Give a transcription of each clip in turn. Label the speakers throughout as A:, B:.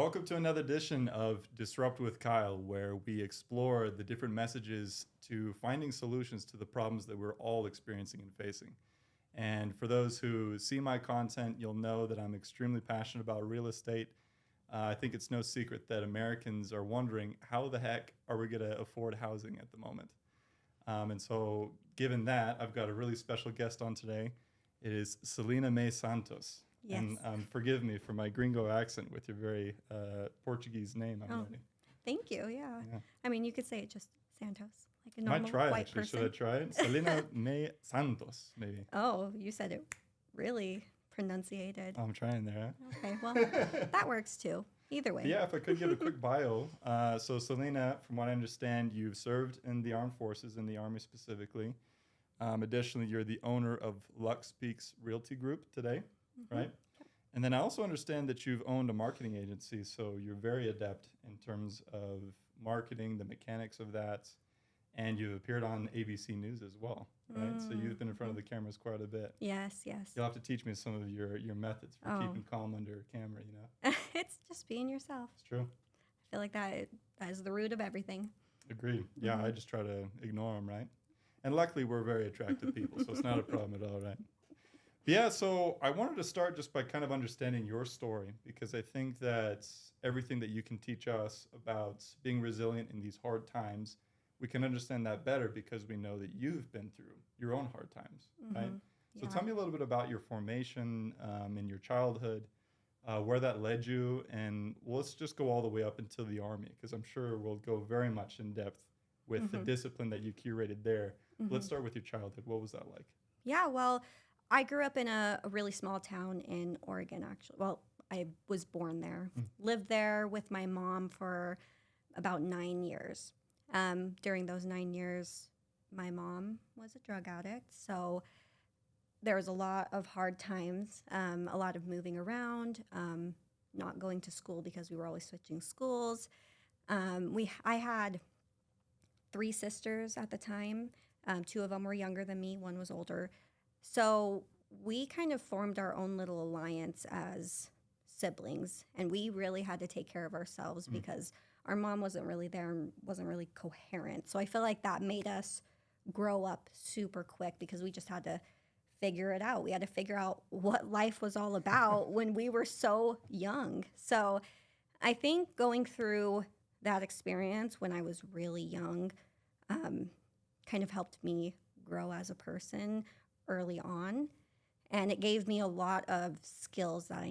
A: Welcome to another edition of Disrupt with Kyle, where we explore the different messages to finding solutions to the problems that we're all experiencing and facing. And for those who see my content, you'll know that I'm extremely passionate about real estate. I think it's no secret that Americans are wondering, how the heck are we going to afford housing at the moment? And so given that, I've got a really special guest on today. It is Selena Santos.
B: Yes.
A: And forgive me for my gringo accent with your very Portuguese name.
B: Thank you. Yeah. I mean, you could say it just Santos, like a
A: Might
B: normal
A: try
B: white
A: actually.
B: person.
A: Should I try it? Selena Santos, maybe.
B: Oh, you said it really pronunciated.
A: I'm trying there.
B: Okay, well, that works too. Either way.
A: But yeah, if I could give a quick bio. So Selena, from what I understand, you've served in the armed forces, in the Army specifically. Additionally, you're the owner of Luxe Realty Group today, right? And then I also understand that you've owned a marketing agency, so you're very adept in terms of marketing, the mechanics of that, and you've appeared on ABC News as well, right? So you've been in front of the cameras quite a bit.
B: Yes.
A: You'll have to teach me some of your methods for keeping calm under camera, you know?
B: It's just being yourself.
A: It's true.
B: I feel like that is the root of everything.
A: Agreed. Yeah, I just try to ignore them, right? And luckily, we're very attractive people, so it's not a problem at all, right? Yeah, so I wanted to start just by kind of understanding your story, because I think that everything that you can teach us about being resilient in these hard times, we can understand that better because we know that you've been through your own hard times, right? So tell me a little bit about your formation in your childhood, where that led you, and let's just go all the way up until the Army, because I'm sure we'll go very much in depth with the discipline that you curated there. Let's start with your childhood. What was that like?
B: Yeah, well, I grew up in a really small town in Oregon, actually. Well, I was born there. Lived there with my mom for about 9 years. During those 9 years, my mom was a drug addict. So there was a lot of hard times, a lot of moving around, not going to school because we were always switching schools. I had 3 sisters at the time. 2 of them were younger than me. 1 was older. So we kind of formed our own little alliance as siblings, and we really had to take care of ourselves because our mom wasn't really there and wasn't really coherent. So I feel like that made us grow up super quick because we just had to figure it out. We had to figure out what life was all about when we were so young. So I think going through that experience when I was really young kind of helped me grow as a person early on, and it gave me a lot of skills that I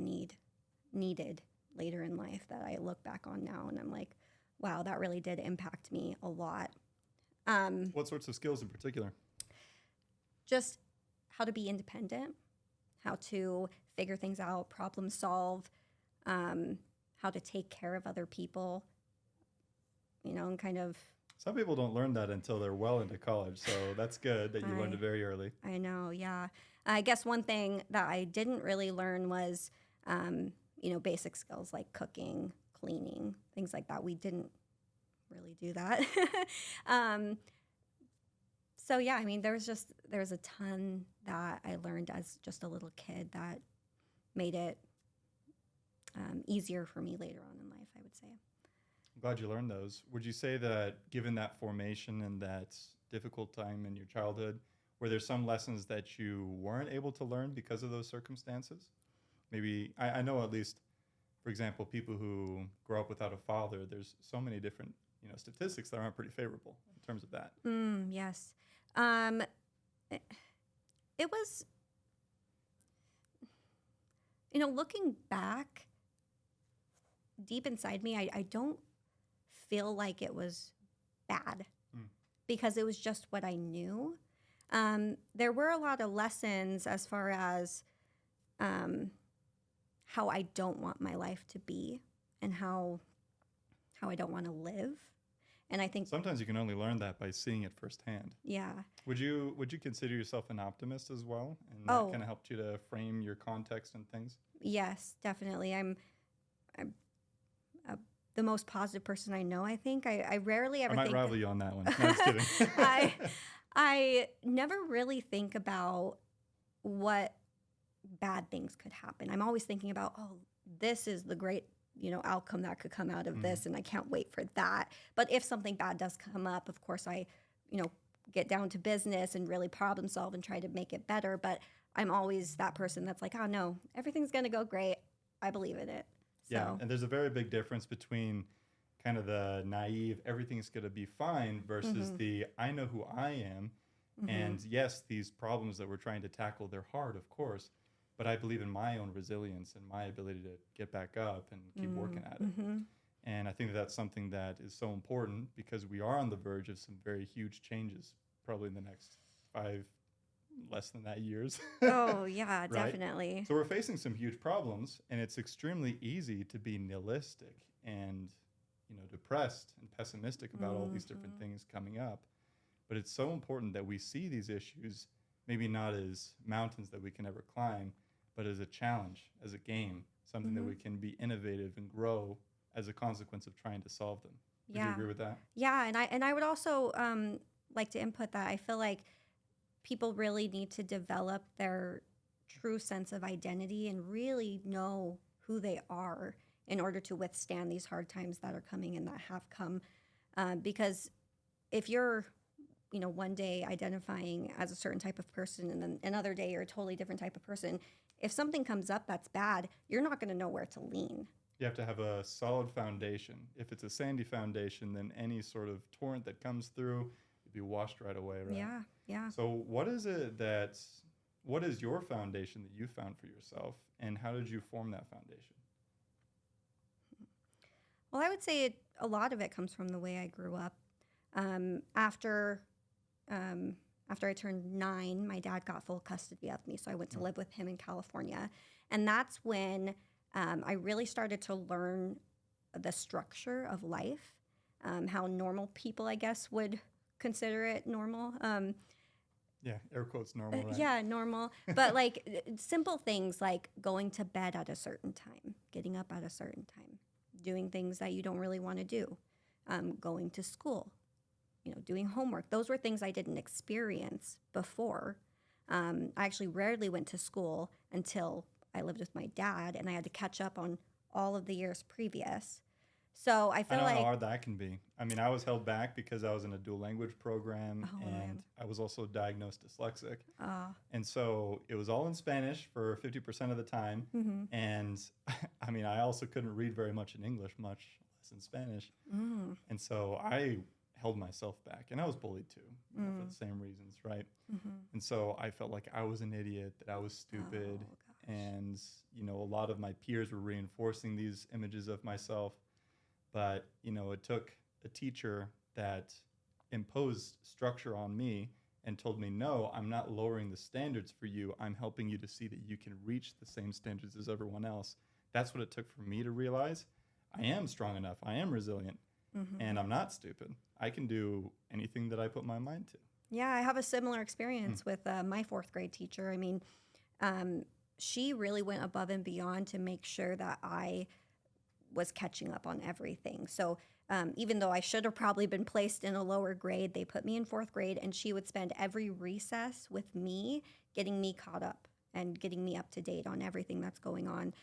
B: needed later in life that I look back on now, and I'm like, wow, that really did impact me a lot.
A: What sorts of skills in particular?
B: Just how to be independent, how to figure things out, problem solve, how to take care of other people, and kind of.
A: Some people don't learn that until they're well into college, so that's good that you learned it very early.
B: I know, yeah. I guess one thing that I didn't really learn was, basic skills like cooking, cleaning, things like that. We didn't really do that. So yeah, I mean, there's a ton that I learned as just a little kid that made it easier for me later on in life, I would say.
A: I'm glad you learned those. Would you say that given that formation and that difficult time in your childhood, were there some lessons that you weren't able to learn because of those circumstances? Maybe, I know at least, for example, people who grow up without a father, there's so many different statistics that aren't pretty favorable in terms of that.
B: Yes. It was, looking back, deep inside me, I don't feel like it was bad because it was just what I knew. There were a lot of lessons as far as how I don't want my life to be and how I don't want to live. And I think
A: sometimes you can only learn that by seeing it firsthand.
B: Yeah.
A: Would you consider yourself an optimist as well? And that kind of helped you to frame your context and things?
B: Yes, definitely. I'm the most positive person I know, I think. I rarely ever
A: I might
B: think...
A: rival you on that one. No, I'm just kidding.
B: I never really think about what bad things could happen. I'm always thinking about, this is the great outcome that could come out of this, and I can't wait for that. But if something bad does come up, of course I, get down to business and really problem solve and try to make it better. But I'm always that person that's like, oh no, everything's going to go great. I believe in it.
A: Yeah,
B: So,
A: and there's a very big difference between kind of the naive, everything's going to be fine versus the I know who I am. And yes, these problems that we're trying to tackle, they're hard, of course, but I believe in my own resilience and my ability to get back up and keep working at it. And I think that's something that is so important because we are on the verge of some very huge changes, probably in the next 5, less than that years.
B: oh yeah,
A: Right?
B: definitely.
A: So we're facing some huge problems, and it's extremely easy to be nihilistic and depressed and pessimistic about all these different things coming up. But it's so important that we see these issues maybe not as mountains that we can ever climb, but as a challenge, as a game, something that we can be innovative and grow as a consequence of trying to solve them. Would you
B: Yeah.
A: agree with that?
B: Yeah, and I would also like to input that I feel like people really need to develop their true sense of identity and really know who they are in order to withstand these hard times that are coming and that have come. Because if you're, one day identifying as a certain type of person and then another day you're a totally different type of person, if something comes up that's bad, you're not going to know where to lean.
A: You have to have a solid foundation. If it's a sandy foundation, then any sort of torrent that comes through, it'd be washed right away, right?
B: Yeah, yeah.
A: So what is your foundation that you found for yourself, and how did you form that foundation?
B: Well, I would say a lot of it comes from the way I grew up. After I turned 9, my dad got full custody of me, so I went to live with him in California. And that's when I really started to learn the structure of life, how normal people, I guess, would consider it normal.
A: Yeah, air quotes normal, right?
B: Yeah, normal. But like simple things like going to bed at a certain time, getting up at a certain time, doing things that you don't really want to do, going to school, doing homework. Those were things I didn't experience before. I actually rarely went to school until I lived with my dad, and I had to catch up on all of the years previous. So I
A: I
B: feel
A: know
B: like,
A: how hard that can be. I mean, I was held back because I was in a dual language program,
B: Oh,
A: and
B: man.
A: I was also diagnosed dyslexic.
B: uh,
A: And so it was all in Spanish for 50% of the time.
B: mhm.
A: And I mean, I also couldn't read very much in English, much less in Spanish. And so I held myself back, and I was bullied too, for the same reasons, right? And so I felt like I was an idiot, that I was stupid.
B: Oh, gosh.
A: And, a lot of my peers were reinforcing these images of myself. But, it took a teacher that imposed structure on me and told me, no, I'm not lowering the standards for you. I'm helping you to see that you can reach the same standards as everyone else. That's what it took for me to realize I am strong enough. I am resilient. And I'm not stupid. I can do anything that I put my mind to.
B: Yeah, I have a similar experience with my 4th grade teacher. I mean, she really went above and beyond to make sure that I was catching up on everything. So even though I should have probably been placed in a lower grade, they put me in 4th grade, and she would spend every recess with me, getting me caught up and getting me up to date on everything that's going on.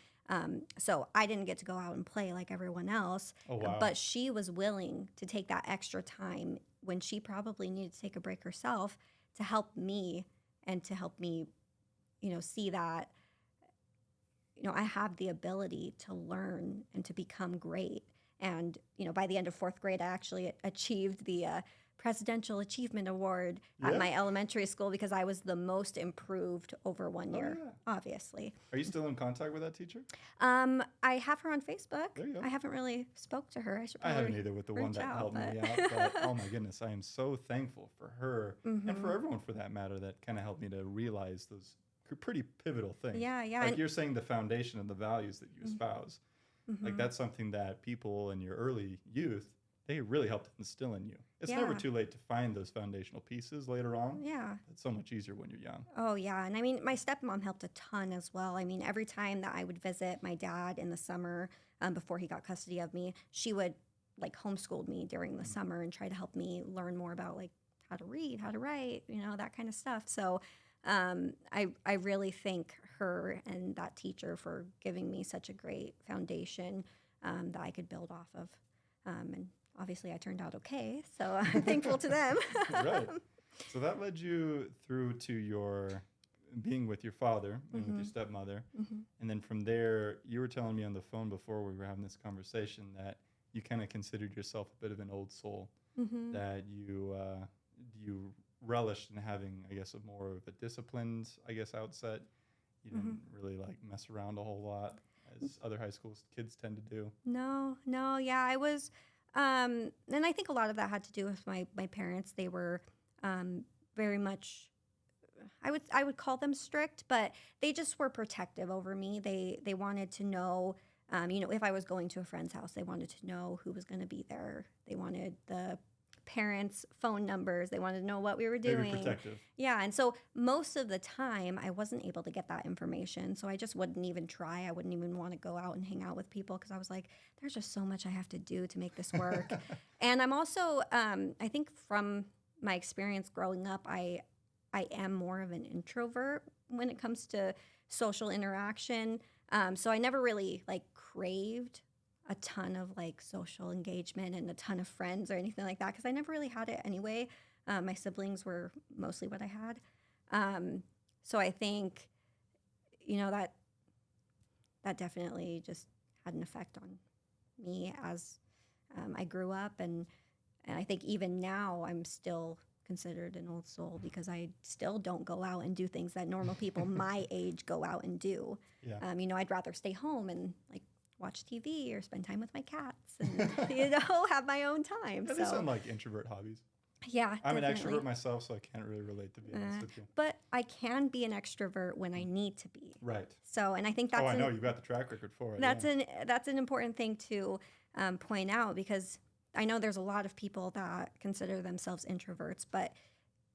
B: So I didn't get to go out and play like everyone else,
A: Oh, wow.
B: but she was willing to take that extra time when she probably needed to take a break herself to help me and to help me, see that, I have the ability to learn and to become great. And, by the end of 4th grade, I actually achieved the Presidential Achievement Award at
A: Yeah.
B: my elementary school because I was the most improved over 1 year,
A: yeah.
B: obviously.
A: Are you still in contact with that teacher?
B: I have her on Facebook.
A: There you go.
B: I haven't really spoke to her. I should
A: I
B: probably
A: haven't either with the one
B: reach
A: that
B: out,
A: helped me
B: but-
A: out. But oh my goodness, I am so thankful for her and for everyone for that matter that kind of helped me to realize those pretty pivotal things.
B: Yeah, yeah.
A: Like
B: and-
A: you're saying, the foundation and the values that you espouse. Like that's something that people in your early youth, they really helped instill in you. It's never
B: Yeah.
A: too late to find those foundational pieces later on.
B: Yeah.
A: It's so much easier when you're young.
B: Oh, yeah. And I mean, my stepmom helped a ton as well. I mean, every time that I would visit my dad in the summer before he got custody of me, she would like homeschool me during the summer and try to help me learn more about like how to read, how to write, that kind of stuff. So I really thank her and that teacher for giving me such a great foundation that I could build off of. And obviously I turned out okay, so I'm thankful to them.
A: Right. So that led you through to your being with your father and with your stepmother. And then from there, you were telling me on the phone before we were having this conversation that you kind of considered yourself a bit of an old soul, that you relished in having, I guess, a more of a disciplined, I guess, outset. You didn't really like mess around a whole lot as other high school kids tend to do.
B: No, yeah, I was, and I think a lot of that had to do with my parents. They were very much, I would call them strict, but they just were protective over me. They wanted to know, if I was going to a friend's house, they wanted to know who was going to be there. They wanted the parents' phone numbers. They wanted to know what we were doing.
A: Very protective.
B: Yeah, and so most of the time, I wasn't able to get that information. So I just wouldn't even try. I wouldn't even want to go out and hang out with people because I was like, there's just so much I have to do to make this work. And I'm also, I think from my experience growing up, I am more of an introvert when it comes to social interaction. So I never really craved a ton of social engagement and a ton of friends or anything like that because I never really had it anyway. My siblings were mostly what I had. So I think, that definitely just had an effect on me as I grew up. And I think even now I'm still considered an old soul because I still don't go out and do things that normal people my age go out and do.
A: Yeah.
B: I'd rather stay home and watch TV or spend time with my cats and, have my own time.
A: Yeah, these sound like introvert hobbies.
B: Yeah,
A: I'm
B: definitely.
A: an extrovert myself, so I can't really relate, to be honest with you.
B: But I can be an extrovert when I need to be.
A: Right.
B: So, and I think that's
A: I know. You've got the track record for it.
B: that's an important thing to point out because I know there's a lot of people that consider themselves introverts, but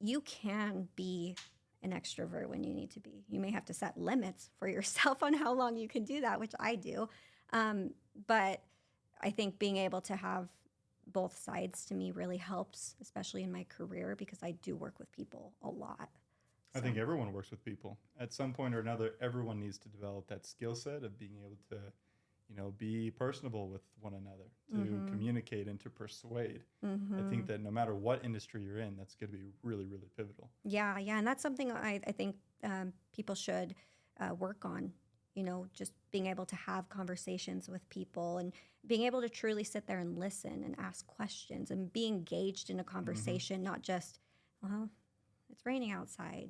B: you can be an extrovert when you need to be. You may have to set limits for yourself on how long you can do that, which I do. But I think being able to have both sides to me really helps, especially in my career, because I do work with people a lot.
A: I think everyone works with people. At some point or another, everyone needs to develop that skill set of being able to, be personable with one another, to communicate and to persuade. I think that no matter what industry you're in, that's going to be really, really pivotal.
B: Yeah, and that's something I think people should work on. Just being able to have conversations with people and being able to truly sit there and listen and ask questions and be engaged in a conversation, not just, well, it's raining outside.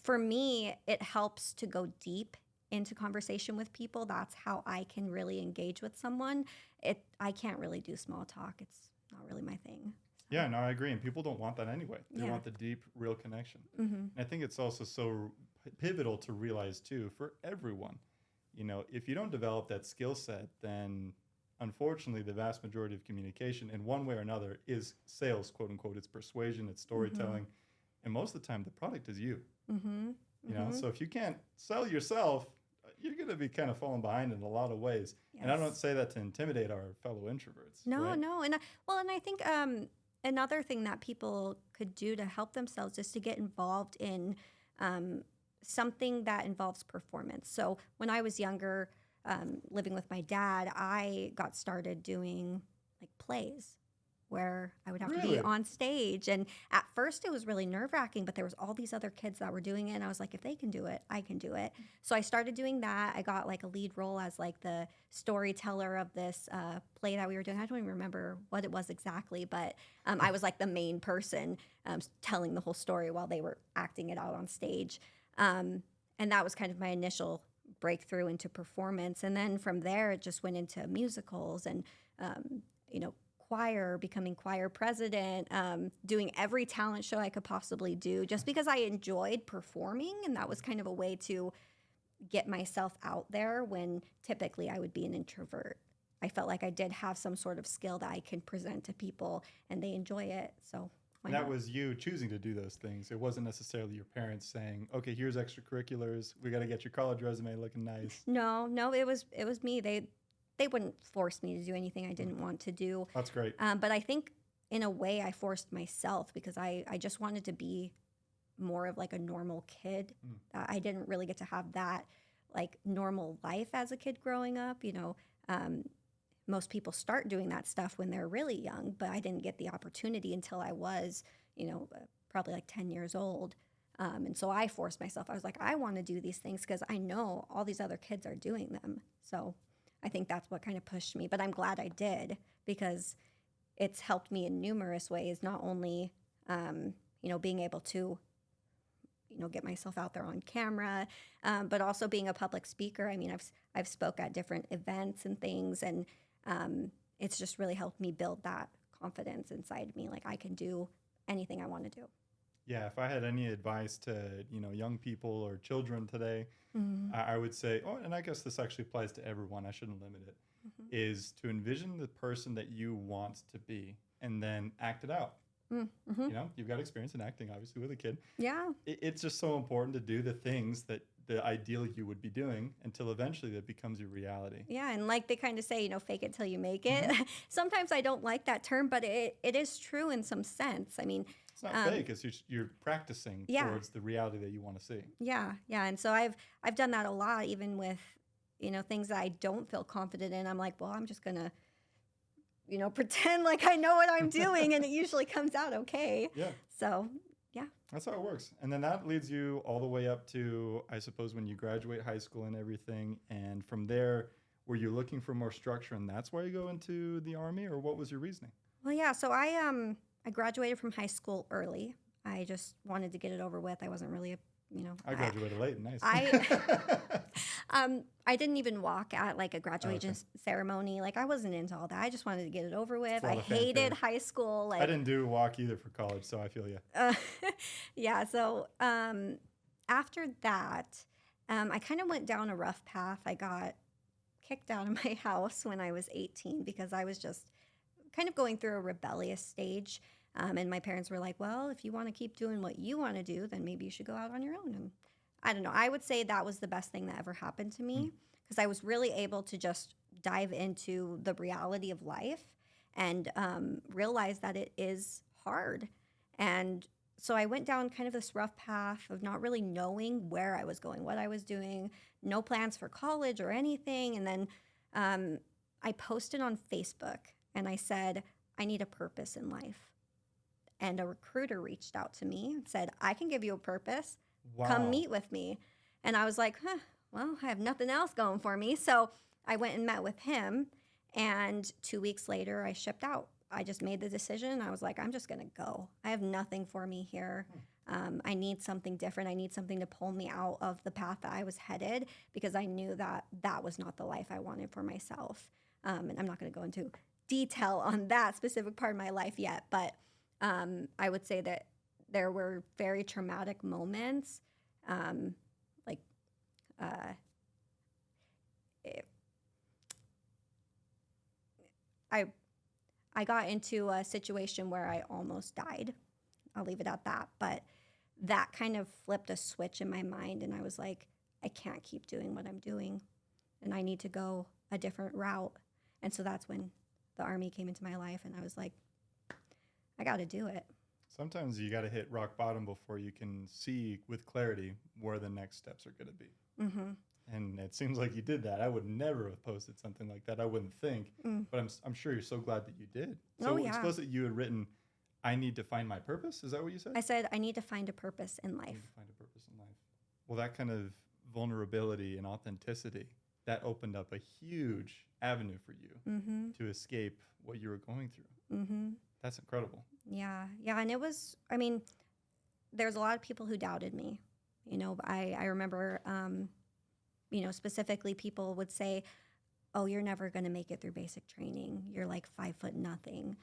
B: For me, it helps to go deep into conversation with people. That's how I can really engage with someone. I can't really do small talk. It's not really my thing.
A: Yeah, no, I agree. And people don't want that anyway. They
B: Yeah.
A: want the deep, real connection. And I think it's also so pivotal to realize, too, for everyone, if you don't develop that skill set, then unfortunately, the vast majority of communication in one way or another is sales, quote unquote. It's persuasion, it's storytelling. And most of the time, the product is you. So if you can't sell yourself, you're going to be kind of falling behind in a lot of ways.
B: Yes.
A: And I don't say that to intimidate our fellow introverts.
B: No,
A: right?
B: no. And I think another thing that people could do to help themselves is to get involved in something that involves performance. So when I was younger, living with my dad, I got started doing plays where I would have to be
A: Really?
B: on stage. And at first it was really nerve-wracking, but there was all these other kids that were doing it. And I was like, if they can do it, I can do it. So I started doing that. I got a lead role as the storyteller of this play that we were doing. I don't even remember what it was exactly, but I was the main person telling the whole story while they were acting it out on stage. And that was kind of my initial breakthrough into performance. And then from there, it just went into musicals and, choir, becoming choir president, doing every talent show I could possibly do just because I enjoyed performing. And that was kind of a way to get myself out there when typically I would be an introvert. I felt like I did have some sort of skill that I can present to people and they enjoy it. So why
A: That
B: not?
A: was you choosing to do those things. It wasn't necessarily your parents saying, okay, here's extracurriculars. We got to get your college resume looking nice.
B: No, it was me. They wouldn't force me to do anything I didn't want to do.
A: That's great.
B: But I think in a way I forced myself because I just wanted to be more of a normal kid. I didn't really get to have that normal life as a kid growing up. most people start doing that stuff when they're really young, but I didn't get the opportunity until I was, probably like 10 years old. And so I forced myself. I was like, I want to do these things because I know all these other kids are doing them. So I think that's what kind of pushed me. But I'm glad I did, because it's helped me in numerous ways, not only, being able to, get myself out there on camera, but also being a public speaker. I mean, I've spoke at different events and things, and it's just really helped me build that confidence inside me. Like, I can do anything I want to do.
A: Yeah, if I had any advice to, young people or children today, I would say, and I guess this actually applies to everyone, I shouldn't limit it, is to envision the person that you want to be and then act it out. You've got experience in acting, obviously, with a kid.
B: Yeah.
A: It's just so important to do the things that the ideal you would be doing until eventually that becomes your reality.
B: Yeah, and like they kind of say, fake it till you make it. Sometimes I don't like that term, but it is true in some sense. I mean,
A: it's not fake. It's you're practicing towards the reality that you want to see.
B: Yeah, yeah. And so I've done that a lot, even with, things that I don't feel confident in. I'm like, well, I'm just going to, pretend like I know what I'm doing, and it usually comes out okay.
A: Yeah.
B: So, yeah.
A: That's how it works. And then that leads you all the way up to, I suppose, when you graduate high school and everything. And from there, were you looking for more structure, and that's why you go into the Army, or what was your reasoning?
B: Well, yeah. So I graduated from high school early. I just wanted to get it over with. I wasn't really
A: I graduated late. Nice.
B: I didn't even walk at like a graduation ceremony. Like, I wasn't into all that. I just wanted to get it over with. I hated high school. Like,
A: I didn't do walk either for college, so I feel you.
B: Yeah. So after that, I kind of went down a rough path. I got kicked out of my house when I was 18 because I was just kind of going through a rebellious stage. And my parents were like, well, if you want to keep doing what you want to do, then maybe you should go out on your own. And I don't know. I would say that was the best thing that ever happened to me, because I was really able to just dive into the reality of life and realize that it is hard. And so I went down kind of this rough path of not really knowing where I was going, what I was doing, no plans for college or anything. And then I posted on Facebook and I said, I need a purpose in life. And a recruiter reached out to me and said, I can give you a purpose.
A: Wow.
B: Come meet with me. And I was like, well, I have nothing else going for me. So I went and met with him. And 2 weeks later, I shipped out. I just made the decision. I was like, I'm just going to go. I have nothing for me here. I need something different. I need something to pull me out of the path that I was headed, because I knew that that was not the life I wanted for myself. And I'm not going to go into detail on that specific part of my life yet, but I would say that there were very traumatic moments, I got into a situation where I almost died. I'll leave it at that. But that kind of flipped a switch in my mind, and I was like, I can't keep doing what I'm doing, and I need to go a different route. And so that's when the Army came into my life, and I was like, I got to do it.
A: Sometimes you got to hit rock bottom before you can see with clarity where the next steps are going to be.
B: Mm-hmm.
A: And it seems like you did that. I would never have posted something like that. I wouldn't think. But I'm sure you're so glad that you did. So it's supposed that you had written, I need to find my purpose. Is that what you said?
B: I said, I need to find a purpose in life.
A: I need to find a purpose in life. Well, that kind of vulnerability and authenticity, that opened up a huge avenue for you to escape what you were going through. That's incredible.
B: Yeah. Yeah. And it was, I mean, there's a lot of people who doubted me. I remember, specifically people would say, oh, you're never going to make it through basic training. You're like 5'0".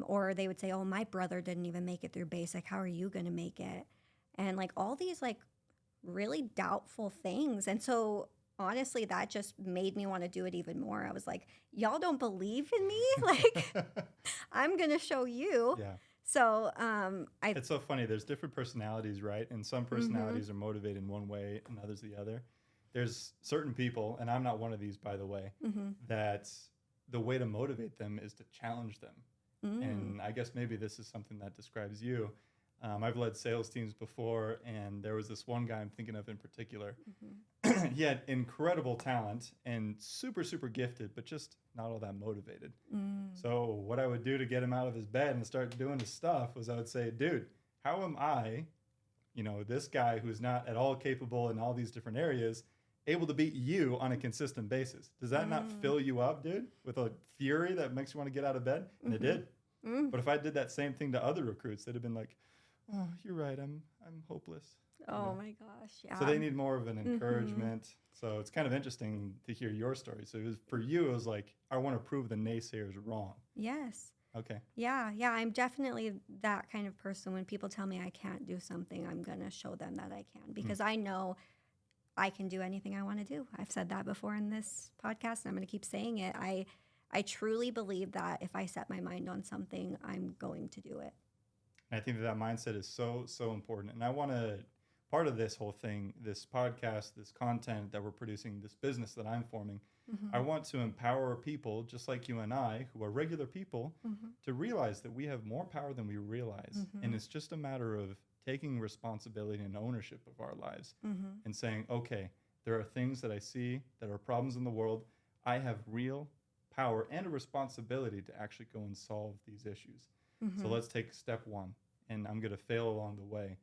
B: Or they would say, oh, my brother didn't even make it through basic. How are you going to make it? And like all these like really doubtful things. And so honestly, that just made me want to do it even more. I was like, y'all don't believe in me? Like, I'm going to show you.
A: Yeah.
B: So
A: it's so funny. There's different personalities, right? And some personalities are motivated in one way and others the other. There's certain people, and I'm not one of these, by the way, that the way to motivate them is to challenge them. And I guess maybe this is something that describes you. I've led sales teams before, and there was this one guy I'm thinking of in particular. he had incredible talent and super, super gifted, but just not all that motivated. So what I would do to get him out of his bed and start doing his stuff was I would say, dude, how am I, this guy who's not at all capable in all these different areas, able to beat you on a consistent basis? Does that not fill you up, dude, with a fury that makes you want to get out of bed? And it did. But if I did that same thing to other recruits, they'd have been like, oh, you're right, I'm hopeless.
B: Oh my gosh, yeah.
A: So they need more of an encouragement. So it's kind of interesting to hear your story. So for you, it was like, I want to prove the naysayers wrong.
B: Yes.
A: Okay.
B: Yeah, I'm definitely that kind of person. When people tell me I can't do something, I'm going to show them that I can, because I know I can do anything I want to do. I've said that before in this podcast, and I'm going to keep saying it. I truly believe that if I set my mind on something, I'm going to do it.
A: And I think that mindset is so, so important. And I want to, part of this whole thing, this podcast, this content that we're producing, this business that I'm forming, I want to empower people just like you and I, who are regular people, to realize that we have more power than we realize. And it's just a matter of taking responsibility and ownership of our lives and saying, okay, there are things that I see that are problems in the world. I have real power and a responsibility to actually go and solve these issues. So let's take step one, and I'm going to fail along the way.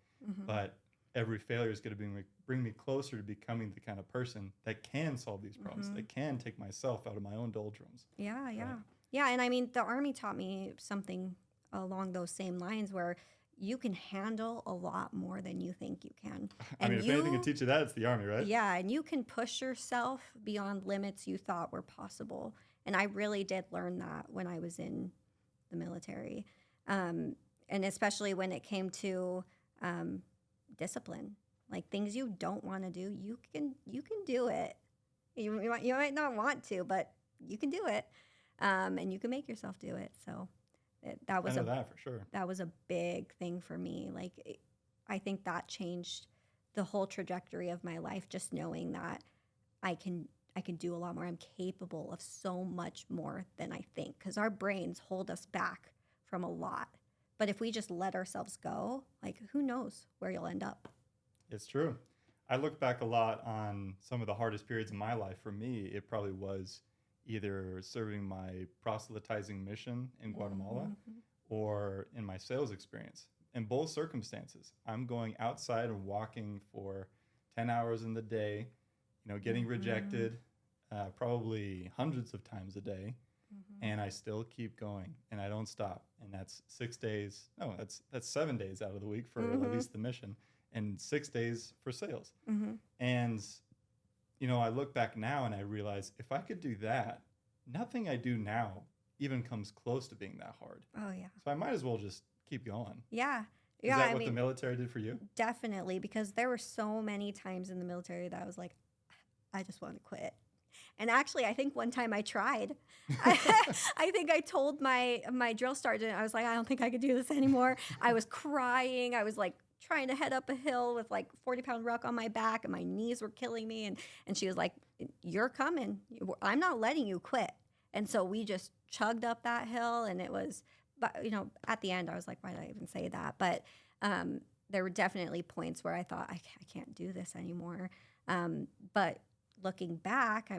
A: But every failure is going to bring me closer to becoming the kind of person that can solve these problems, that can take myself out of my own doldrums.
B: Yeah.
A: Right?
B: Yeah, and I mean, the Army taught me something along those same lines, where you can handle a lot more than you think you can.
A: I mean, if anything can teach you that, it's the Army, right?
B: Yeah, and you can push yourself beyond limits you thought were possible. And I really did learn that when I was in the military. And especially when it came to discipline, like things you don't want to do, you can do it. You might not want to, but you can do it, and you can make yourself do it. So that was
A: that for sure.
B: That was a big thing for me. Like, I think that changed the whole trajectory of my life. Just knowing that I can do a lot more. I'm capable of so much more than I think, because our brains hold us back from a lot. But if we just let ourselves go, like, who knows where you'll end up.
A: It's true. I look back a lot on some of the hardest periods in my life. For me, it probably was either serving my proselytizing mission in Guatemala or in my sales experience. In both circumstances, I'm going outside and walking for 10 hours in the day, getting rejected probably hundreds of times a day. And I still keep going, and I don't stop. And that's 6 days. No, that's 7 days out of the week for at least the mission, and 6 days for sales. And, I look back now and I realize if I could do that, nothing I do now even comes close to being that hard.
B: Oh, yeah.
A: So I might as well just keep going.
B: Yeah.
A: Is that what the military did for you?
B: Definitely, because there were so many times in the military that I was like, I just want to quit. And actually, I think one time I tried. I think I told my drill sergeant, I was like, I don't think I could do this anymore. I was crying. I was like trying to head up a hill with like 40-pound ruck on my back, and my knees were killing me. And she was like, you're coming. I'm not letting you quit. And so we just chugged up that hill, and it was, but at the end, I was like, why did I even say that? But there were definitely points where I thought, I can't do this anymore. But looking back,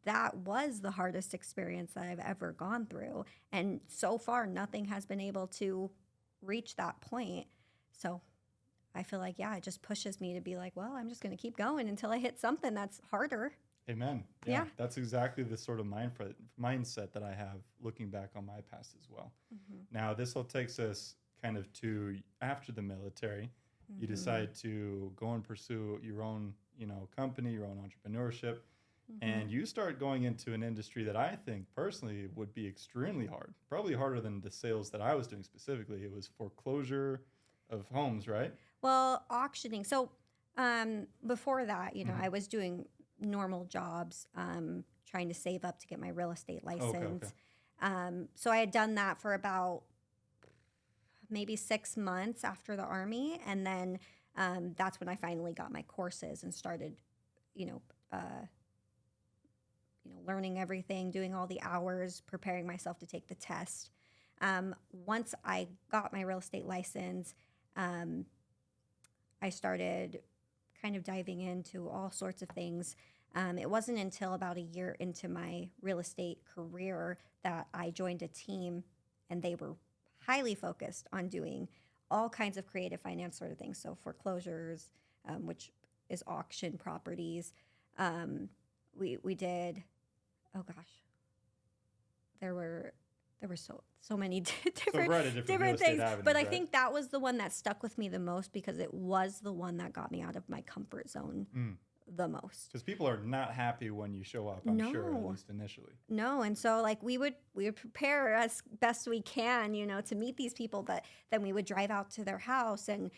B: that was the hardest experience that I've ever gone through. And so far, nothing has been able to reach that point. So I feel like, it just pushes me to be like, well, I'm just going to keep going until I hit something that's harder.
A: Amen. Yeah. That's exactly the sort of mindset that I have looking back on my past as well. Now, this all takes us kind of to after the military. You decide to go and pursue your own, company, your own entrepreneurship, and you start going into an industry that I think personally would be extremely hard, probably harder than the sales that I was doing specifically. It was foreclosure of homes, right?
B: Well, auctioning. So before that, I was doing normal jobs, trying to save up to get my real estate license. Okay. So I had done that for about maybe 6 months after the Army. And then that's when I finally got my courses and started, learning everything, doing all the hours, preparing myself to take the test. Once I got my real estate license, I started kind of diving into all sorts of things. It wasn't until about a year into my real estate career that I joined a team, and they were highly focused on doing all kinds of creative finance sort of things. So foreclosures, which is auction properties. We did, oh gosh, there were so many different things.
A: Avenues,
B: But I
A: right?
B: think that was the one that stuck with me the most because it was the one that got me out of my comfort zone the most.
A: Because people are not happy when you show up, I'm sure, at least initially.
B: No, and so like we would prepare as best we can, to meet these people, but then we would drive out to their house, and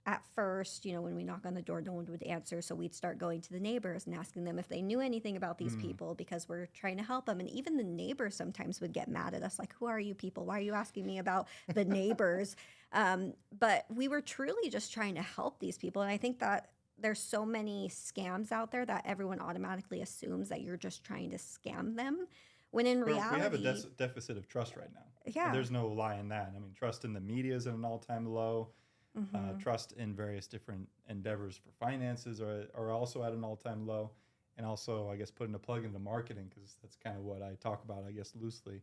B: at first, when we knock on the door, no one would answer, so we'd start going to the neighbors and asking them if they knew anything about these people because we're trying to help them. And even the neighbors sometimes would get mad at us, like, "Who are you people? Why are you asking me about the neighbors?" But we were truly just trying to help these people, and I think that there's so many scams out there that everyone automatically assumes that you're just trying to scam them, when in reality...
A: We have a deficit of trust right now.
B: Yeah.
A: And there's no lie in that. I mean, trust in the media is at an all-time low. Trust in various different endeavors for finances are also at an all-time low. And also, I guess, putting a plug into marketing, because that's kind of what I talk about, I guess, loosely,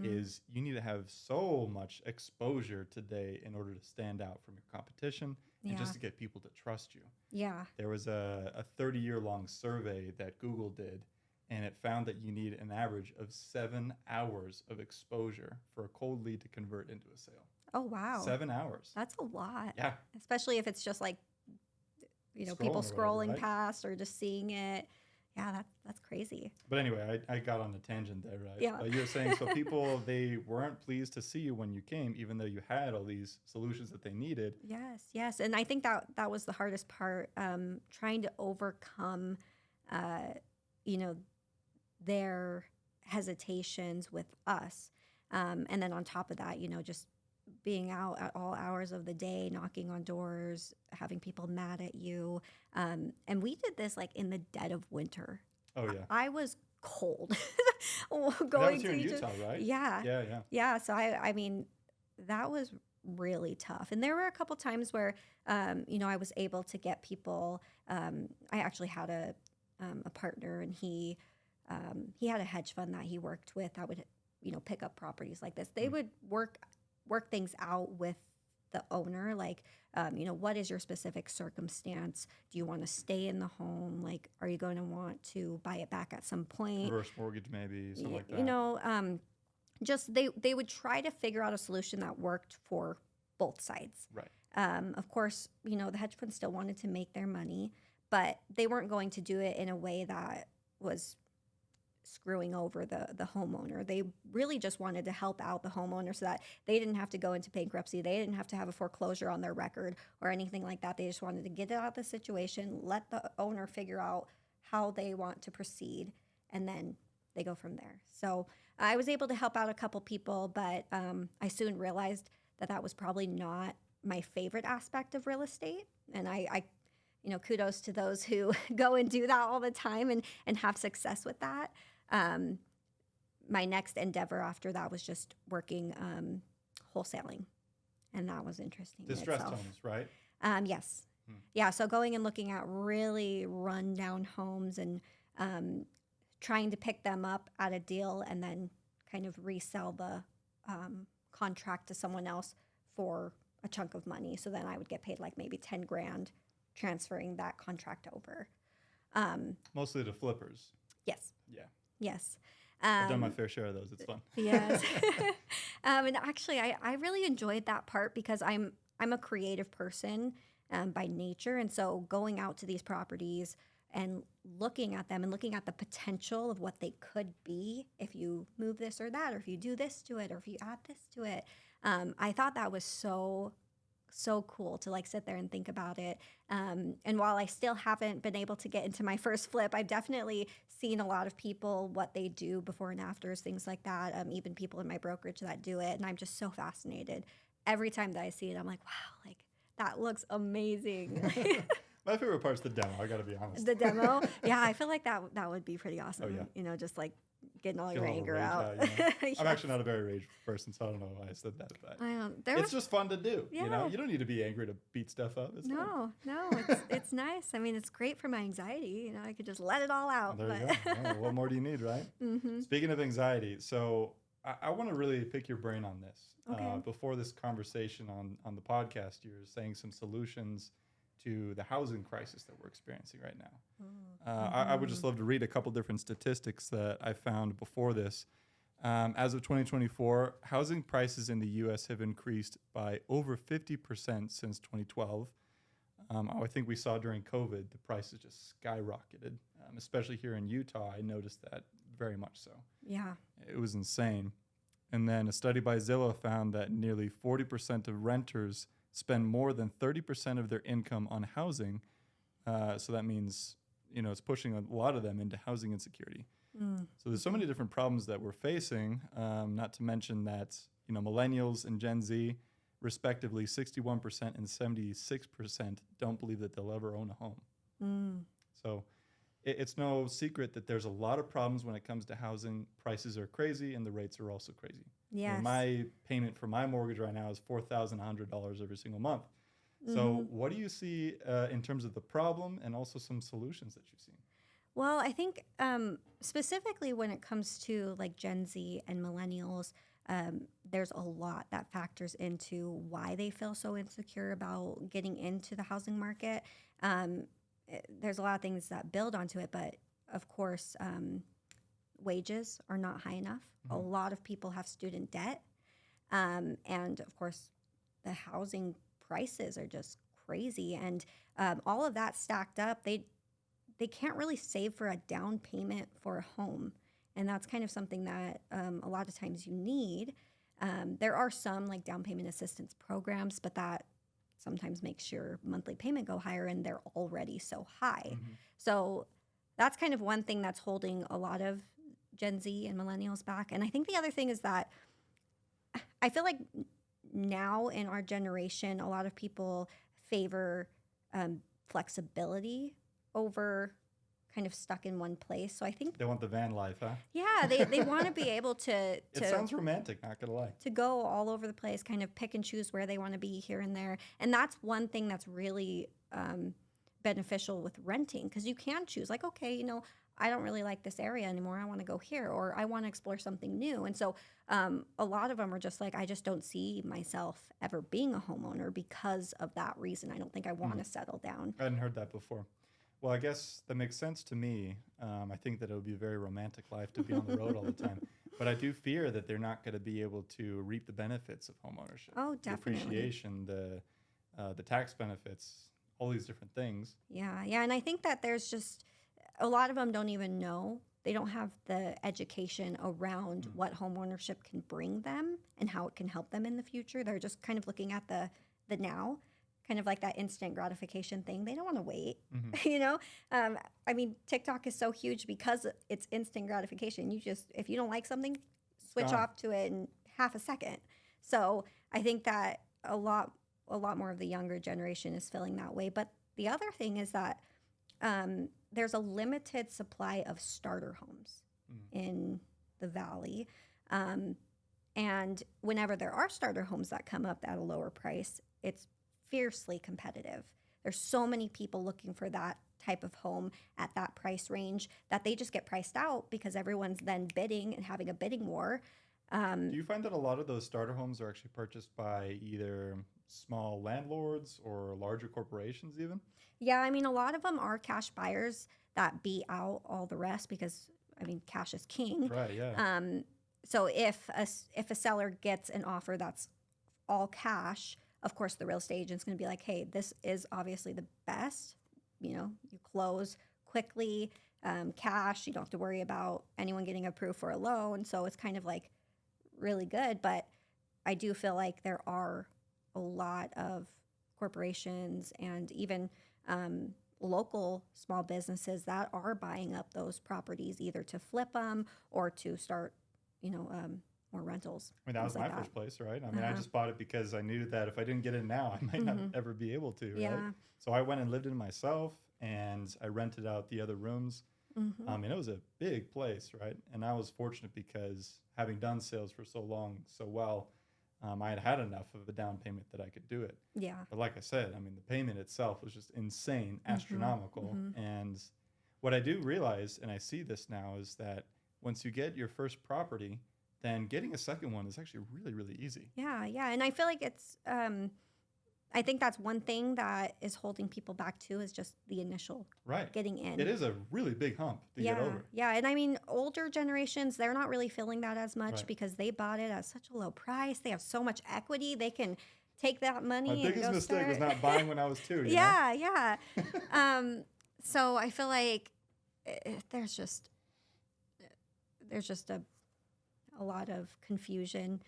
A: is you need to have so much exposure today in order to stand out from your competition and just to get people to trust you.
B: Yeah.
A: There was a 30-year-long survey that Google did, and it found that you need an average of 7 hours of exposure for a cold lead to convert into a sale.
B: Oh, wow.
A: 7 hours.
B: That's a lot.
A: Yeah.
B: Especially if it's just like, people scrolling past or just seeing it. Yeah, that's crazy.
A: But anyway, I got on a tangent there, right?
B: Yeah.
A: But you were saying, so people, they weren't pleased to see you when you came, even though you had all these solutions that they needed.
B: Yes. And I think that was the hardest part, trying to overcome, their hesitations with us. And then on top of that, just being out at all hours of the day, knocking on doors, having people mad at you. And we did this like in the dead of winter.
A: Oh, yeah.
B: I was cold.
A: That was here in Utah, right?
B: Yeah. Yeah. So I mean, that was really tough. And there were a couple times where, I was able to get people. I actually had a partner, and he had a hedge fund that he worked with that would, pick up properties like this. They would work things out with the owner, like, what is your specific circumstance? Do you want to stay in the home? Like, are you going to want to buy it back at some point?
A: Reverse mortgage, maybe, something like that.
B: Just they would try to figure out a solution that worked for both sides.
A: Right.
B: Of course, the hedge fund still wanted to make their money, but they weren't going to do it in a way that was screwing over the homeowner. They really just wanted to help out the homeowner so that they didn't have to go into bankruptcy. They didn't have to have a foreclosure on their record or anything like that. They just wanted to get it out of the situation, let the owner figure out how they want to proceed, and then they go from there. So I was able to help out a couple people, but I soon realized that was probably not my favorite aspect of real estate. And I kudos to those who go and do that all the time and have success with that. My next endeavor after that was just working wholesaling, and that was interesting.
A: Distressed homes, right?
B: Yes. Yeah, so going and looking at really run-down homes and trying to pick them up at a deal and then kind of resell the contract to someone else for a chunk of money. So then I would get paid like maybe 10 grand transferring that contract over.
A: Mostly to flippers.
B: Yes.
A: Yeah.
B: Yes.
A: I've done my fair share of those. It's fun.
B: Yes. And actually, I really enjoyed that part because I'm a creative person by nature. And so going out to these properties and looking at them and looking at the potential of what they could be if you move this or that, or if you do this to it, or if you add this to it. I thought that was so cool to like sit there and think about it. And while I still haven't been able to get into my first flip, I've definitely seen a lot of people, what they do before and afters, things like that. Even people in my brokerage that do it. And I'm just so fascinated. Every time that I see it, I'm like, wow, like that looks amazing.
A: My favorite part's the demo. I got to be honest.
B: The demo? Yeah, I feel like that would be pretty awesome.
A: Oh, yeah.
B: Just like getting all
A: Get
B: your
A: all the
B: anger
A: rage
B: out.
A: I'm
B: Yes.
A: actually not a very rage person, so I don't know why I said that, but
B: I don't. There
A: it's
B: was
A: just fun to do.
B: yeah.
A: You don't need to be angry to beat stuff up. It's fun.
B: No, it's nice. I mean, it's great for my anxiety. You know, I could just let it all
A: Well,
B: out.
A: there you
B: But
A: go. Yeah, what more do you need, right?
B: hmm
A: Speaking of anxiety, so I want to really pick your brain on this.
B: Okay.
A: Before this conversation on the podcast, you're saying some solutions to the housing crisis that we're experiencing right now. I would just love to read a couple different statistics that I found before this. As of 2024, housing prices in the U.S. have increased by over 50% since 2012. I think we saw during COVID, the prices just skyrocketed, especially here in Utah. I noticed that very much so.
B: Yeah.
A: It was insane. And then a study by Zillow found that nearly 40% of renters spend more than 30% of their income on housing. So that means, it's pushing a lot of them into housing insecurity. So there's so many different problems that we're facing, not to mention that, millennials and Gen Z, respectively, 61% and 76% don't believe that they'll ever own a home.
B: Mm.
A: So it's no secret that there's a lot of problems when it comes to housing. Prices are crazy and the rates are also crazy.
B: Yes.
A: My payment for my mortgage right now is $4,100 every single month. So what do you see in terms of the problem and also some solutions that you've seen?
B: Well, I think specifically when it comes to like Gen Z and millennials, there's a lot that factors into why they feel so insecure about getting into the housing market. There's a lot of things that build onto it, but of course, wages are not high enough. A lot of people have student debt. And of course, the housing prices are just crazy. And all of that stacked up, they can't really save for a down payment for a home. And that's kind of something that a lot of times you need. There are some like down payment assistance programs, but that sometimes makes your monthly payment go higher and they're already so high. So that's kind of one thing that's holding a lot of Gen Z and millennials back. And I think the other thing is that I feel like now in our generation, a lot of people favor flexibility over kind of stuck in one place. So I think
A: They want the van life, huh?
B: yeah, they want to be able to
A: It sounds romantic, not gonna lie.
B: to go all over the place, kind of pick and choose where they want to be here and there. And that's one thing that's really beneficial with renting, because you can choose like, okay, I don't really like this area anymore. I want to go here, or I want to explore something new. And so a lot of them are just like, I just don't see myself ever being a homeowner because of that reason. I don't think I want to settle down.
A: I hadn't heard that before. Well, I guess that makes sense to me. I think that it would be a very romantic life to be on the road all the time. But I do fear that they're not going to be able to reap the benefits of homeownership.
B: Oh,
A: The
B: definitely.
A: appreciation, the tax benefits, all these different things.
B: Yeah. And I think that there's just a lot of them don't even know. They don't have the education around what homeownership can bring them and how it can help them in the future. They're just kind of looking at the now, kind of like that instant gratification thing. They don't want to wait, I mean, TikTok is so huge because it's instant gratification. If you don't like something, switch
A: gone.
B: off to it in half a second. So I think that a lot more of the younger generation is feeling that way. But the other thing is that there's a limited supply of starter homes in the valley. And whenever there are starter homes that come up at a lower price, it's fiercely competitive. There's so many people looking for that type of home at that price range that they just get priced out because everyone's then bidding and having a bidding war.
A: Do you find that a lot of those starter homes are actually purchased by either small landlords or larger corporations even?
B: Yeah, I mean, a lot of them are cash buyers that beat out all the rest because, I mean, cash is king.
A: Right, yeah.
B: So if a seller gets an offer that's all cash, of course, the real estate agent's going to be like, hey, this is obviously the best. You close quickly, cash. You don't have to worry about anyone getting approved for a loan. So it's kind of like really good. But I do feel like there are a lot of corporations and even local small businesses that are buying up those properties either to flip them or to start, more rentals.
A: I mean, that was
B: things
A: my
B: like
A: first place, right? I mean, I just bought it because I knew that if I didn't get it now, I might not ever be able to, right?
B: Yeah.
A: So I went and lived in it myself, and I rented out the other rooms. And it was a big place, right? And I was fortunate because having done sales for so long, so well, I had enough of a down payment that I could do it.
B: Yeah.
A: But like I said, I mean, the payment itself was just insane, astronomical.
B: Mm-hmm.
A: And what I do realize, and I see this now, is that once you get your first property, then getting a second one is actually really, really easy.
B: Yeah, yeah. And I feel like it's, I think that's one thing that is holding people back too, is just the initial
A: Right.
B: getting in.
A: It is a really big hump to get over.
B: Yeah. And I mean, older generations, they're not really feeling that as much
A: Right.
B: because they bought it at such a low price. They have so much equity. They can take that money
A: My
B: and
A: biggest
B: go
A: mistake was
B: start.
A: not buying when I was 2. You know?
B: Yeah. So I feel like there's just a lot of confusion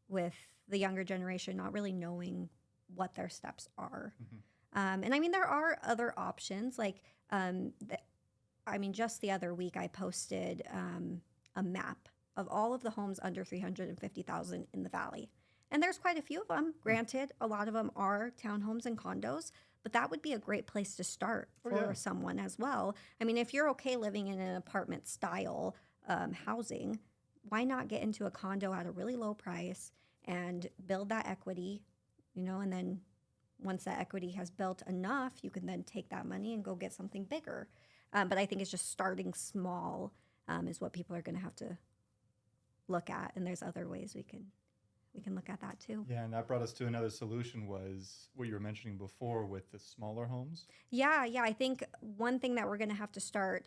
B: with the younger generation not really knowing what their steps are. And I mean, there are other options. Like, just the other week I posted a map of all of the homes under 350,000 in the valley. And there's quite a few of them. Granted, a lot of them are townhomes and condos, but that would be a great place to start for someone as well. I mean, if you're okay living in an apartment style housing, why not get into a condo at a really low price and build that equity, and then once that equity has built enough, you can then take that money and go get something bigger. But I think it's just starting small is what people are going to have to look at. And there's other ways we can look at that too.
A: Yeah, and that brought us to another solution, was what you were mentioning before with the smaller homes.
B: Yeah. I think one thing that we're going to have to start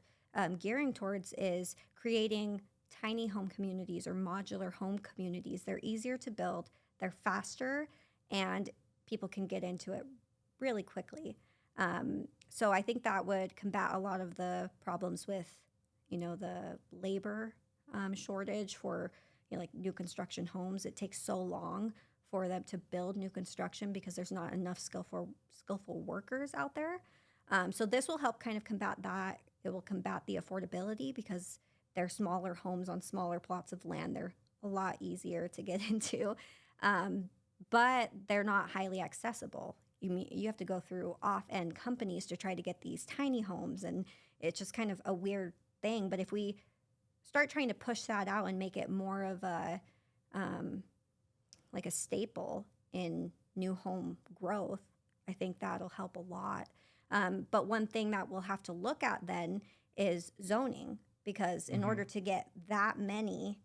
B: gearing towards is creating tiny home communities or modular home communities. They're easier to build, they're faster, and people can get into it really quickly. So I think that would combat a lot of the problems with, the labor shortage for like new construction homes. It takes so long for them to build new construction because there's not enough skillful workers out there. So this will help kind of combat that. It will combat the affordability because they're smaller homes on smaller plots of land. They're a lot easier to get into, but they're not highly accessible. You have to go through off-end companies to try to get these tiny homes, and it's just kind of a weird thing. But if we start trying to push that out and make it more of a like a staple in new home growth, I think that'll help a lot. But one thing that we'll have to look at then is zoning, because in order to get that many,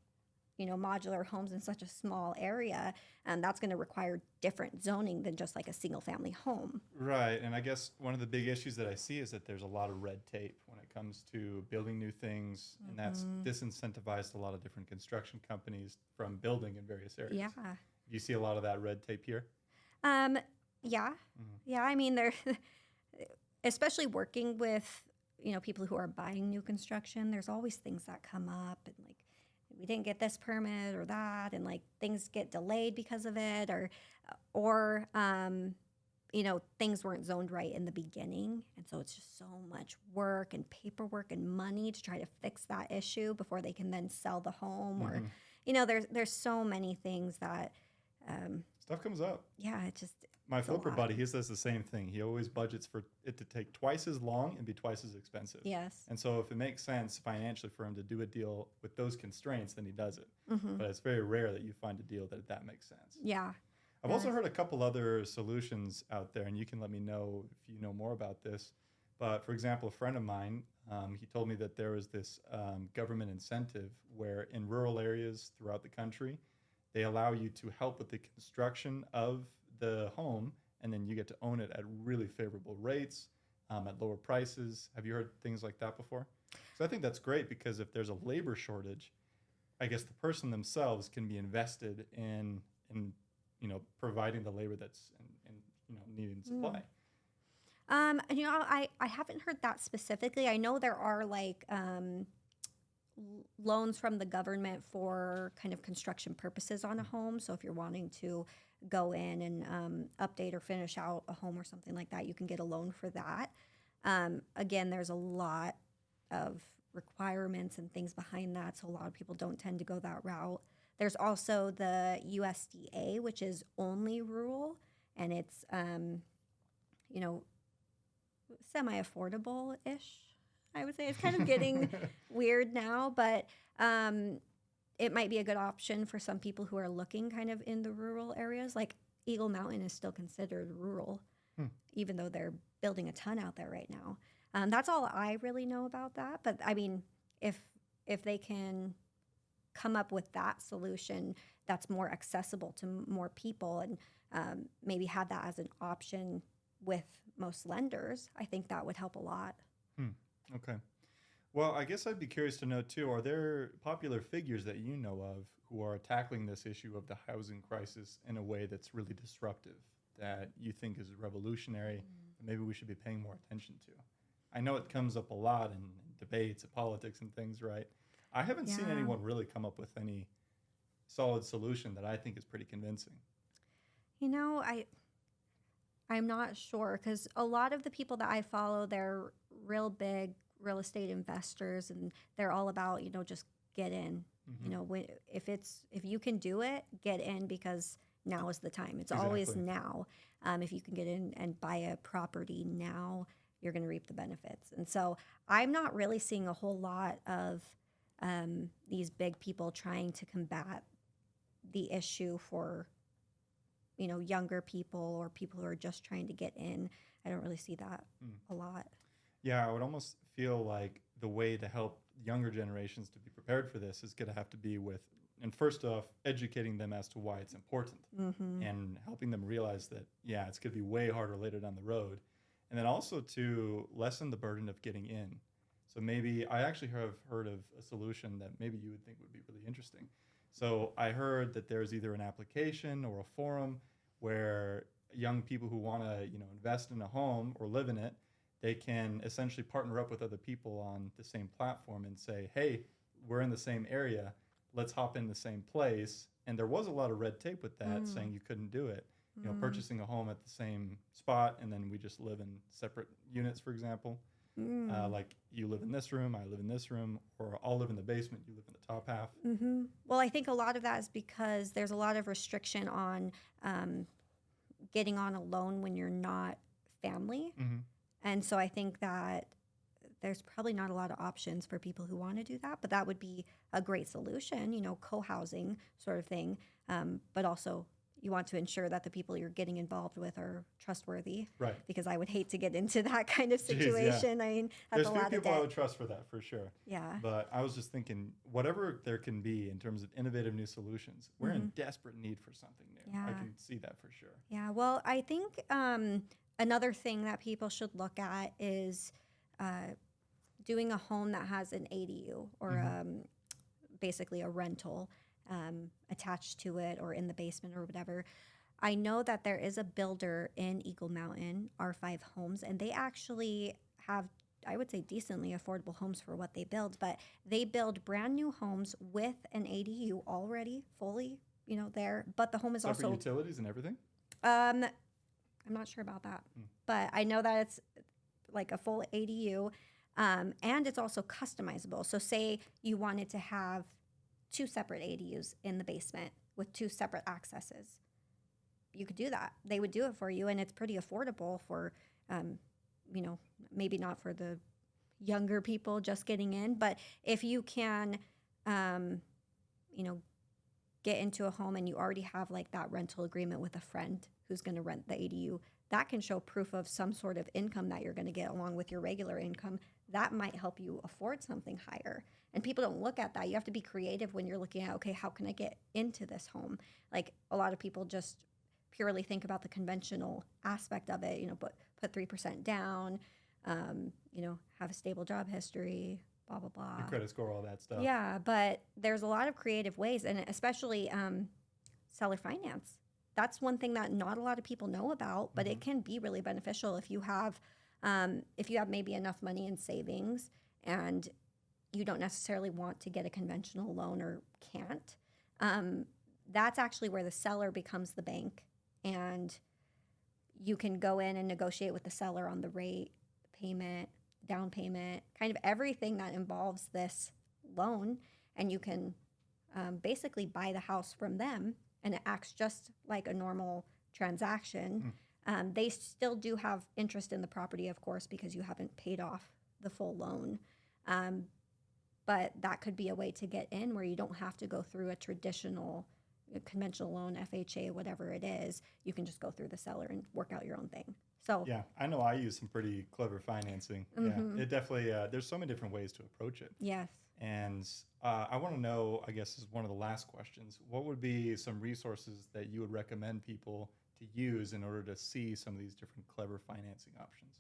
B: modular homes in such a small area, that's going to require different zoning than just like a single family home.
A: Right. And I guess one of the big issues that I see is that there's a lot of red tape when it comes to building new things. And that's disincentivized a lot of different construction companies from building in various areas.
B: Yeah.
A: Do you see a lot of that red tape here?
B: Yeah. I mean, they're especially working with, people who are buying new construction, there's always things that come up, and like, we didn't get this permit or that, and like things get delayed because of it, or things weren't zoned right in the beginning. And so it's just so much work and paperwork and money to try to fix that issue before they can then sell the home. Or, there's so many things that,
A: stuff comes up.
B: Yeah, it just,
A: my flipper buddy, he says the same thing. He always budgets for it to take twice as long and be twice as expensive.
B: Yes.
A: And so if it makes sense financially for him to do a deal with those constraints, then he does it. But it's very rare that you find a deal that makes sense.
B: Yeah.
A: I've also heard a couple other solutions out there, and you can let me know if you know more about this. But for example, a friend of mine, he told me that there was this government incentive where in rural areas throughout the country, they allow you to help with the construction of the home, and then you get to own it at really favorable rates, at lower prices. Have you heard things like that before? So I think that's great, because if there's a labor shortage, I guess the person themselves can be invested in providing the labor that's needed in supply.
B: I haven't heard that specifically. I know there are like loans from the government for kind of construction purposes on a home. So if you're wanting to go in and update or finish out a home or something like that, you can get a loan for that. Again, there's a lot of requirements and things behind that, so a lot of people don't tend to go that route. There's also the USDA, which is only rural, and it's semi-affordable-ish, I would say. It's kind of getting weird now, but it might be a good option for some people who are looking kind of in the rural areas. Like Eagle Mountain is still considered rural, even though they're building a ton out there right now. That's all I really know about that. But I mean, if they can come up with that solution that's more accessible to more people, and maybe have that as an option with most lenders, I think that would help a lot.
A: Okay. Well, I guess I'd be curious to know too, are there popular figures that you know of who are tackling this issue of the housing crisis in a way that's really disruptive, that you think is revolutionary, that maybe we should be paying more attention to? I know it comes up a lot in debates and politics and things, right? I haven't seen anyone really come up with any solid solution that I think is pretty convincing.
B: You know, I'm not sure, because a lot of the people that I follow, they're real big real estate investors, and they're all about, just get in. If you can do it, get in, because now is the time. It's always now. If you can get in and buy a property now, you're going to reap the benefits. And so I'm not really seeing a whole lot of these big people trying to combat the issue for younger people or people who are just trying to get in. I don't really see that a lot.
A: Yeah, I would almost feel like the way to help younger generations to be prepared for this is going to have to be with, and first off, educating them as to why it's important, and helping them realize that, it's going to be way harder later down the road. And then also to lessen the burden of getting in. So maybe I actually have heard of a solution that maybe you would think would be really interesting. So I heard that there's either an application or a forum where young people who want to, invest in a home or live in it, they can essentially partner up with other people on the same platform and say, hey, we're in the same area, let's hop in the same place. And there was a lot of red tape with that, saying you couldn't do it. Purchasing a home at the same spot, and then we just live in separate units, for example. Like you live in this room, I live in this room, or I'll live in the basement, you live in the top half.
B: Well, I think a lot of that is because there's a lot of restriction on getting on a loan when you're not family. And so I think that there's probably not a lot of options for people who want to do that, but that would be a great solution, co-housing sort of thing. But also you want to ensure that the people you're getting involved with are trustworthy.
A: Right.
B: Because I would hate to get into that kind of situation. I mean, that's
A: there's
B: a lot of
A: people
B: debt.
A: I would trust for that, for sure.
B: Yeah.
A: But I was just thinking, whatever there can be in terms of innovative new solutions, we're in desperate need for something new.
B: Yeah.
A: I can see that for sure.
B: Yeah. Well, I think another thing that people should look at is doing a home that has an ADU or basically a rental attached to it, or in the basement or whatever. I know that there is a builder in Eagle Mountain, R5 Homes, and they actually have, I would say, decently affordable homes for what they build, but they build brand new homes with an ADU already fully, there. But the home is
A: Separate
B: also
A: utilities and everything?
B: I'm not sure about that, but I know that it's like a full ADU, and it's also customizable. So say you wanted to have 2 separate ADUs in the basement with 2 separate accesses. You could do that. They would do it for you, and it's pretty affordable for, maybe not for the younger people just getting in, but if you can, get into a home and you already have like that rental agreement with a friend who's going to rent the ADU, that can show proof of some sort of income that you're going to get along with your regular income. That might help you afford something higher. And people don't look at that. You have to be creative when you're looking at, okay, how can I get into this home? Like a lot of people just purely think about the conventional aspect of it, put 3% down, have a stable job history, blah, blah, blah.
A: Your credit score, all that stuff.
B: Yeah, but there's a lot of creative ways, and especially seller finance. That's one thing that not a lot of people know about, but it can be really beneficial if you have maybe enough money in savings and you don't necessarily want to get a conventional loan or can't. That's actually where the seller becomes the bank, and you can go in and negotiate with the seller on the rate, payment, down payment, kind of everything that involves this loan, and you can basically buy the house from them, and it acts just like a normal transaction. They still do have interest in the property, of course, because you haven't paid off the full loan. But that could be a way to get in where you don't have to go through a traditional conventional loan, FHA, whatever it is. You can just go through the seller and work out your own thing. So
A: Yeah, I know I use some pretty clever financing.
B: Mhm.
A: Yeah, it definitely, there's so many different ways to approach it.
B: yes.
A: And I want to know, I guess, is one of the last questions. What would be some resources that you would recommend people to use in order to see some of these different clever financing options?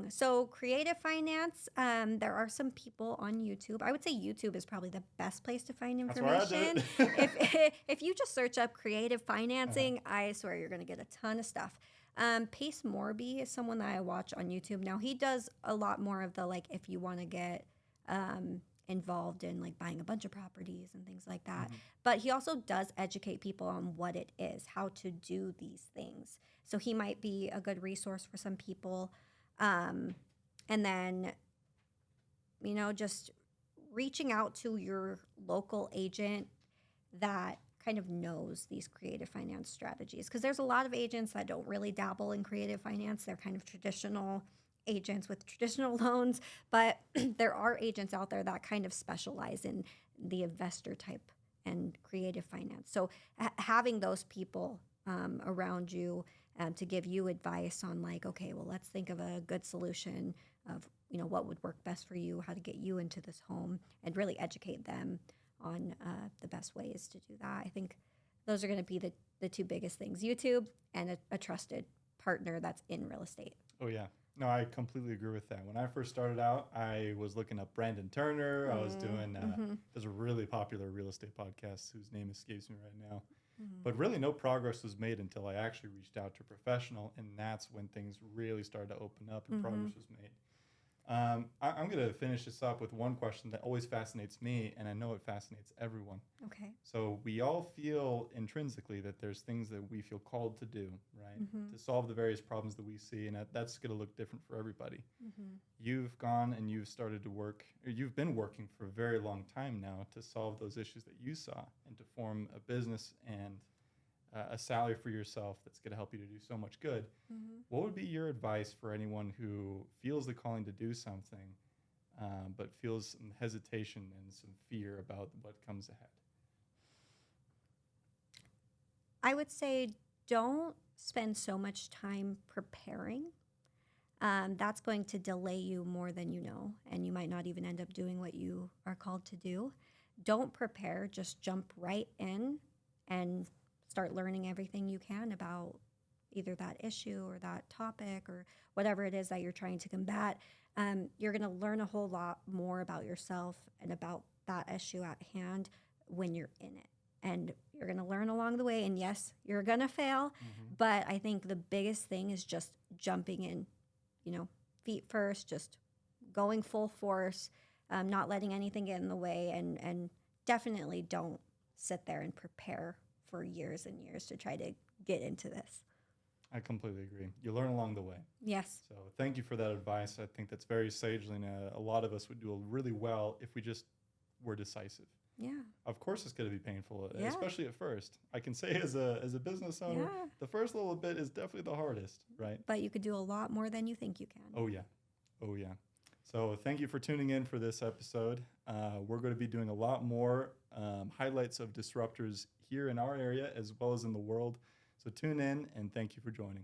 B: So creative finance, there are some people on YouTube. I would say YouTube is probably the best place to find
A: That's where I
B: information.
A: did it.
B: If you just search up creative financing, I swear you're going to get a ton of stuff. Pace Morby is someone that I watch on YouTube. Now he does a lot more of the like if you want to get involved in like buying a bunch of properties and things like that.
A: Mhm.
B: But he also does educate people on what it is, how to do these things. So he might be a good resource for some people. Um, and then, just reaching out to your local agent that kind of knows these creative finance strategies. Because there's a lot of agents that don't really dabble in creative finance. They're kind of traditional agents with traditional loans. But there are agents out there that kind of specialize in the investor type and creative finance. So having those people around you to give you advice on like, okay, well, let's think of a good solution of, what would work best for you, how to get you into this home, and really educate them on the best ways to do that. I think those are going to be the two biggest things, YouTube and a trusted partner that's in real estate.
A: Oh, yeah. No, I completely agree with that. When I first started out, I was looking up Brandon Turner. I was doing, there's a really popular real estate podcast whose name escapes me right now. But really, no progress was made until I actually reached out to a professional, and that's when things really started to open up and progress was made. I'm going to finish this up with one question that always fascinates me, and I know it fascinates everyone.
B: Okay.
A: So we all feel intrinsically that there's things that we feel called to do, right? To solve the various problems that we see, and that's going to look different for everybody. You've gone and you've started to work, or you've been working for a very long time now to solve those issues that you saw and to form a business and a salary for yourself that's going to help you to do so much good. What would be your advice for anyone who feels the calling to do something, but feels some hesitation and some fear about what comes ahead?
B: I would say don't spend so much time preparing. That's going to delay you more than you know, and you might not even end up doing what you are called to do. Don't prepare, just jump right in and start learning everything you can about either that issue or that topic or whatever it is that you're trying to combat. You're going to learn a whole lot more about yourself and about that issue at hand when you're in it. And you're going to learn along the way. And yes, you're going to fail. But I think the biggest thing is just jumping in, feet first, just going full force, not letting anything get in the way. And definitely don't sit there and prepare for years and years to try to get into this.
A: I completely agree. You learn along the way.
B: Yes.
A: So thank you for that advice. I think that's very sage, Lena. A lot of us would do really well if we just were decisive.
B: Yeah.
A: Of course, it's going to be painful,
B: Yeah.
A: especially at first. I can say as a business owner,
B: Yeah.
A: the first little bit is definitely the hardest, right?
B: But you could do a lot more than you think you can.
A: Oh, yeah. Oh, yeah. So thank you for tuning in for this episode. We're going to be doing a lot more highlights of disruptors here in our area as well as in the world. So tune in, and thank you for joining.